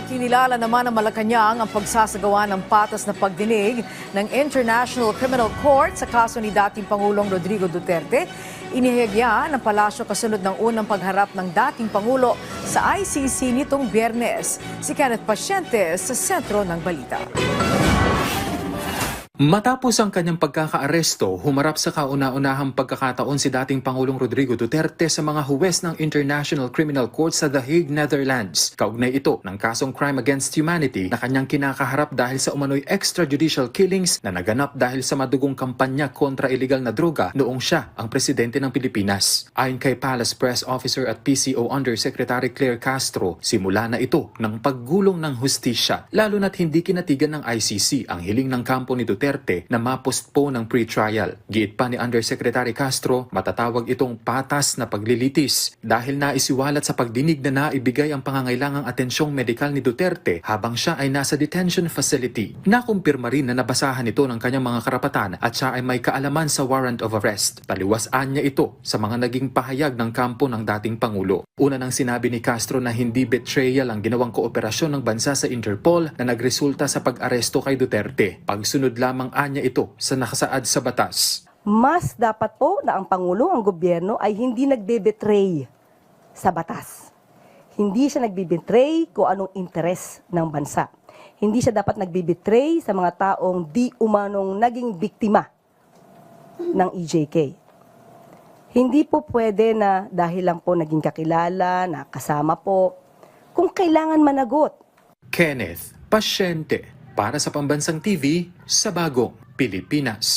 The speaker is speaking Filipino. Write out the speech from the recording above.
Kinilala naman ng Malacanang ang pagsasagawa ng patas na pagdinig ng International Criminal Court sa kaso ni dating Pangulong Rodrigo Duterte. Inihagya ng palasyo kasunod ng unang pagharap ng dating Pangulo sa ICC nitong Biyernes. Si Kenneth Pacientes sa sentro ng balita. Matapos ang kanyang pagkakaaresto, humarap sa kauna-unahang pagkakataon si dating Pangulong Rodrigo Duterte sa mga huwes ng International Criminal Court sa The Hague, Netherlands. Kaugnay ito ng kasong crime against humanity na kanyang kinakaharap dahil sa umano'y extrajudicial killings na naganap dahil sa madugong kampanya kontra iligal na droga noong siya ang presidente ng Pilipinas. Ayon kay Palace Press Officer at PCO Undersecretary Claire Castro, simula na ito ng paggulong ng hustisya, lalo na't hindi kinatigan ng ICC ang hiling ng kampo ni Duterte na mapostpone ng pre-trial. Giit pa ni Undersecretary Castro, matatawag itong patas na paglilitis dahil naisiwalat sa pagdinig na naibigay ang pangangailangang atensyong medikal ni Duterte habang siya ay nasa detention facility. Nakumpirma rin na nabasahan ito ng kanyang mga karapatan at siya ay may kaalaman sa warrant of arrest. Taliwasan niya ito sa mga naging pahayag ng kampo ng dating Pangulo. Una nang sinabi ni Castro na hindi betrayal ang ginawang kooperasyon ng bansa sa Interpol na nagresulta sa pag-aresto kay Duterte. Pagsunod lamang anya ito sa nakasaad sa batas. Mas dapat po na ang Pangulo, ang gobyerno ay hindi nagbe-betray sa batas. Hindi siya nagbe-betray kung anong interes ng bansa. Hindi siya dapat nagbe-betray sa mga taong di umanong naging biktima ng EJK. Hindi po pwede na dahil lang po naging kakilala, nakasama po, kung kailangan managot. Kenneth Paciente para sa Pambansang TV sa Bagong Pilipinas.